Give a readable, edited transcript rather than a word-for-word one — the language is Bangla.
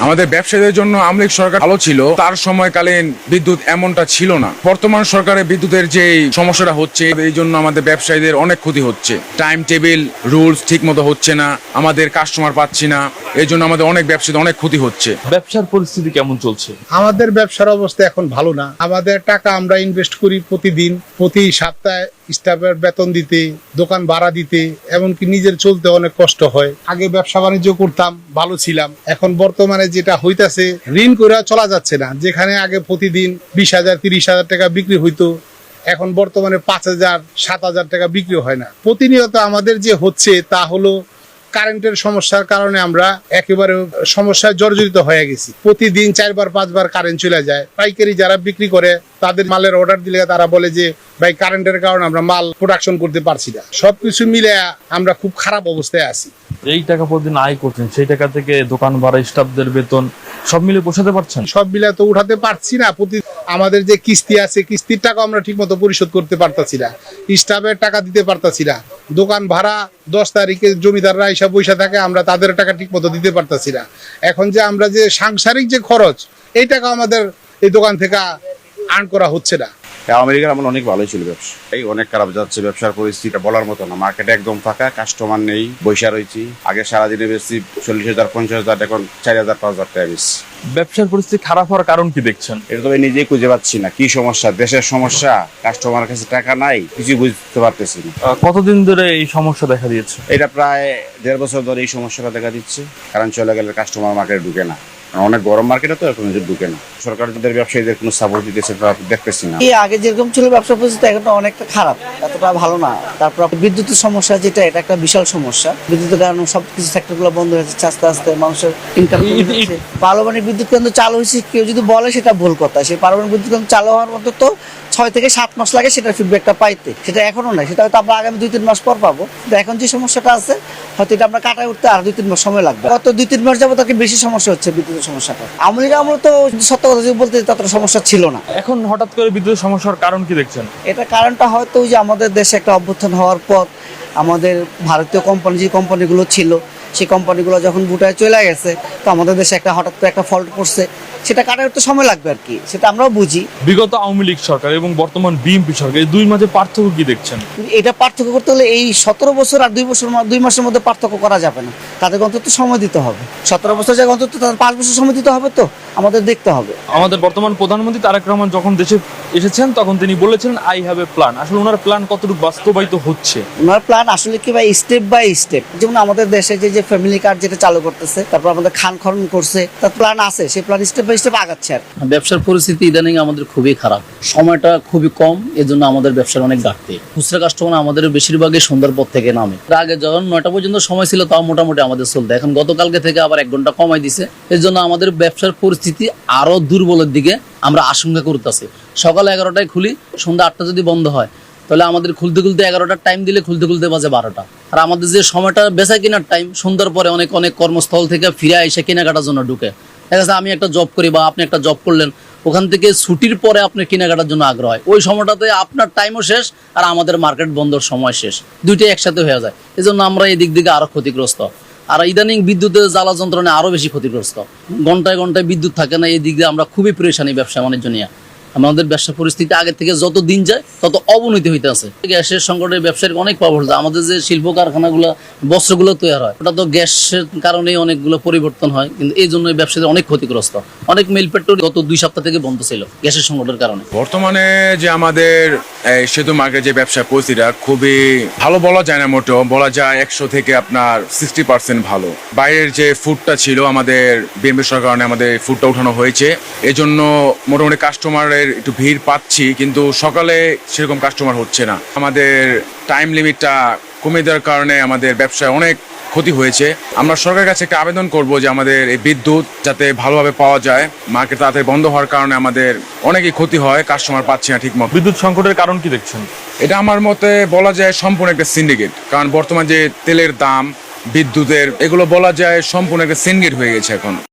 আমাদের ব্যবসায়ীদের জন্য আওয়ামী লীগ সরকার ভালো ছিল, তার সময়কালীন বিদ্যুৎ এমনটা ছিল না। বর্তমান সরকারের বিদ্যুতের যে সমস্যাটা হচ্ছে, এই জন্য আমাদের ব্যবসায়ীদের অনেক ক্ষতি হচ্ছে। টাইম টেবিল রুলস ঠিক মতো হচ্ছে না, আমাদের কাস্টমার পাচ্ছি না, এই জন্য আমাদের অনেক ব্যবসায়ীদের অনেক ক্ষতি হচ্ছে। ব্যবসার পরিস্থিতি কেমন চলছে? আমাদের ব্যবসার অবস্থা এখন ভালো না। আমাদের টাকা আমরা ইনভেস্ট করি প্রতিদিন, প্রতি সপ্তাহে স্টাফের বেতন দিতে, দোকান ভাড়া দিতে, এমনকি নিজের চলতে অনেক কষ্ট হয়। আগে ব্যবসা বাণিজ্য করতাম, ভালো ছিলাম। এখন বর্তমানে যেটা হইতাছে, ঋণ করে চলা যাচ্ছে না। যেখানে আগে প্রতিদিন 20,000 30,000 টাকা বিক্রি হইতো, এখন বর্তমানে 5,000 7,000 টাকা বিক্রি হয় না। প্রতিনিয়ত আমাদের যে হচ্ছে তা হলো কারেন্টের সমস্যার কারণে আমরা একেবারে সমস্যায় জর্জরিত হয়ে গেছি। প্রতিদিন 4বার 5বার কারেন্ট চলে যায়। পাইকারি যারা বিক্রি করে তাদের মালের অর্ডার দিলে তারা বলে যে ভাই কারেন্টের কারণে আমরা মাল প্রোডাকশন করতে পারছি না। সবকিছু মিলে আমরা খুব খারাপ অবস্থায় আছি। এই টাকা প্রতিদিন আয় করছেন, সেই টাকা থেকে দোকান ভাড়া, স্টাফদের বেতন সব মিলে পোষাতে পারছেন? সব মিলে তো উঠাতে পারছি না। আমাদের যে কিস্তি আছে, কিস্তির টাকা আমরা ঠিক মতো পরিশোধ করতে পারতাছি না, স্টাফের টাকা দিতে পারতাছি না। দোকান ভাড়া 10 তারিখে জমিদাররা হিসাব পয়সা থাকে, আমরা তাদের টাকা ঠিক মতো দিতে পারতাছি না। এখন যে আমরা যে সাংসারিক যে খরচ, এই টাকা আমাদের এই দোকান থেকে আর্ন করা হচ্ছে না। আমেরিকার আমার অনেক ভালোই ছিল ব্যবসা, এই অনেক খারাপ যাচ্ছে ব্যবসার পরিস্থিতি বলার মতো না। মার্কেটে একদম ফাঁকা, কাস্টমার নেই, বৈশা রয়েছি। আগে সারাদিনে বেশি 40,000 50,000, এখন 4,000 5,000 টাকা বেশি। ব্যবসার পরিস্থিতি খারাপ হওয়ার কারণ কি দেখছেন? এটা তো আমি নিজেই খুঁজে পাচ্ছি না, কি সমস্যা, দেশের সমস্যা, কাস্টমার কাছে টাকা নাই, কিছু বুঝতে পারতেছি না। কতদিন ধরে এই সমস্যা দেখা দিয়েছে? এটা প্রায় 1.5 বছর ধরে এই সমস্যাটা দেখা দিচ্ছে। কারণ চলে গেলে কাস্টমার মার্কেটে ঢুকে না, অনেক গরম মার্কেটে তো এখন ঢুকে না। সরকারদের ব্যবসায়ীদের কোনো সাপোর্ট দিতেছে দেখতেছি না। আগে যেরকম ছিল ব্যবসা পরিস্থিতি, এখন অনেকটা খারাপ, এতটা ভালো না। তারপর বিদ্যুতের সমস্যা, যেটা এটা একটা বিশাল সমস্যা। বিদ্যুতের কারণে সবকিছু সেক্টর গুলো বন্ধ হয়ে যাচ্ছে, আস্তে আস্তে মানুষের ইনকাম। পারমাণবিক বিদ্যুৎ কেন্দ্র চালু হয়েছে, কেউ যদি বলে সেটা ভুল কথা। সেই পারমাণবিক বিদ্যুৎ কেন্দ্র চালু হওয়ার মতো তো 6 থেকে 7 মাস লাগে সেটা ফিডব্যাকটা পাইতে। সেটা এখনো নাই, সেটা হয়তো আমরা আগামী 2-3 মাস পর পাবো। কিন্তু এখন যে সমস্যাটা আছে, হয়তো এটা আমরা কাটায় উঠতে আর 2-3 মাস সময় লাগবে। গত 2-3 মাস যাবো তাকে বেশি সমস্যা হচ্ছে বিদ্যুতের সমস্যাটা। আওয়ামী লীগ আমলে তো সত্য কথা বলতে ততটা সমস্যা ছিল না। এখন হঠাৎ করে বিদ্যুতের সমস্যার কারণ কি দেখছেন? এটা কারণটা হয়তো ওই যে আমাদের দেশে একটা অভ্যুত্থান হওয়ার পর আমাদের ভারতীয় কোম্পানি, যে কোম্পানিগুলো ছিল, সেই কোম্পানিগুলো যখন বুটায় চলে গেছে, তো আমাদের দেশে একটা হঠাৎ করে একটা ফল্ট পড়ছে। সেটা কাটার একটু সময় লাগবে আর কি, সেটা আমরাও বুঝি। বিগত আওয়ামী লীগ সরকার এবং বর্তমান বিএনপি সরকার, এই দুই মাঝে পার্থক্য কি দেখছেন? এটা পার্থক্য করতে হলে এই 17 বছর আর 2 মাসের মধ্যে পার্থক্য করা যাবে না। তাদেরকে অন্তত সময় দিতে হবে। 17 বছর জায়গায় অন্তত 5 বছর সময় দিতে হবে। তো আমাদের দেখতে হবে। আমাদের বর্তমান প্রধানমন্ত্রী তারেক রহমান যখন দেশে এসেছেন, তখন তিনি বলেছিলেন আই হ্যাভ এ প্ল্যান। আসলে ওনার প্ল্যান কতটুকু বাস্তবায়িত হচ্ছে? ওনার প্ল্যান আসলে কি ভাই, স্টেপ বাই স্টেপ। যেমন আমাদের দেশে যে ফ্যামিলি কার্ড যেটা চালু করতেছে, তারপর আমাদের খান খরণ করছে, তার প্ল্যান আছে, সেই প্ল্যান স্টেপ বাই স্টেপ আগাচ্ছে। আর ব্যবসার পরিস্থিতি ইদানিং আমাদের খুবই খারাপ, সময়টা খুবই কম, এজন্য আমাদের ব্যবসার অনেক ঘাটতি। খুচরা কাস্টমার আমাদের বেশিরভাগই সন্ধ্যার পর থেকে নামে। আগে যখন 9টা পর্যন্ত সময় ছিল, তাও মোটামুটি আমাদের চলতো। এখন গতকালকে থেকে আবার 1 ঘন্টা কমাই দিছে। এর জন্য আমাদের ব্যবসার পরিস্থিতি আরো দুর্বলের দিকে আমরা আশঙ্কা করতেছি। সকাল 11টায় খুলি, সন্ধ্যা 8টা যদি বন্ধ হয়, তাহলে আমাদের খুলতে 11টার টাইম দিলে খুলতে বাজে 12টা। আর আমাদের যে সময়টা বেচা কেনার টাইম, সন্ধ্যার পরে অনেক কর্মস্থল থেকে ফিরে এসে কেনাকাটার জন্য ঢুকে। দেখা যাচ্ছে আমি একটা জব করি বা আপনি একটা জব করলেন, ওখান থেকে ছুটির পরে আপনি কেনাকাটার জন্য আগ্রহ হয়। ওই সময়টাতে আপনার টাইমও শেষ আর আমাদের মার্কেট বন্ধর সময় শেষ, দুইটাই একসাথে হয়ে যায়। এই জন্য আমরা এই দিক থেকে আরো ক্ষতিগ্রস্ত। আর ইদানিং বিদ্যুতের জ্বালা যন্ত্রণায় আরো বেশি ক্ষতিগ্রস্ত। ঘন্টায় ঘন্টায় বিদ্যুৎ থাকে না, এই দিক দিয়ে আমরা খুবই পরেশানি ব্যবসা বাণিজ্য নিয়ে। আমাদের ব্যবসা পরিস্থিতি আগের থেকে যত দিন যায় তত অবনতি হইতে আছে। গ্যাসের সংকটের ব্যবসার অনেক প্রভাব হচ্ছে। আমাদের যে শিল্প কারখানাগুলো, বস্ত্রগুলো তৈরি হয়, ওটা তো গ্যাসের কারণেই অনেকগুলো পরিবর্তন হয়। কিন্তু এই জন্য ব্যবসায়ীদের অনেক ক্ষতিগ্রস্ত। অনেক মিল ফ্যাক্টরি গত 2 সপ্তাহ থেকে বন্ধ ছিল গ্যাসের সংকটের কারণে। বর্তমানে যে আমাদের সেতু মার্কেট যে ব্যবসা পরিস্থিতিটা খুবই ভালো বলা যায় না, মোটেও বলা যায় 100 থেকে আপনার 60% ভালো। বাইরের যে ফুডটা ছিল, আমাদের বিএনপি সরকার কারণে আমাদের ফুডটা উঠানো হয়েছে, এজন্য মোটামুটি কাস্টমারের একটু ভিড় পাচ্ছি, কিন্তু সকালে সেরকম কাস্টমার হচ্ছে না। আমাদের টাইম লিমিটটা কমে দেওয়ার কারণে আমাদের ব্যবসায় অনেক ক্ষতি হয়েছে। আমরা সরকারের কাছে একটা আবেদন করব যে আমাদের এই বিদ্যুৎ যাতে ভালোভাবে পাওয়া যায়। মার্কেট তাড়াতাড়ি বন্ধ হওয়ার কারণে আমাদের অনেকই ক্ষতি হয়, কাস্টমার পাচ্ছি না ঠিক মতো। বিদ্যুৎ সংকটের কারণ কি দেখছেন? এটা আমার মতে বলা যায় সম্পূর্ণ একটা সিন্ডিকেট। কারণ বর্তমান যে তেলের দাম, বিদ্যুতের, এগুলো বলা যায় সম্পূর্ণ একটা সিন্ডিকেট হয়ে গেছে এখন।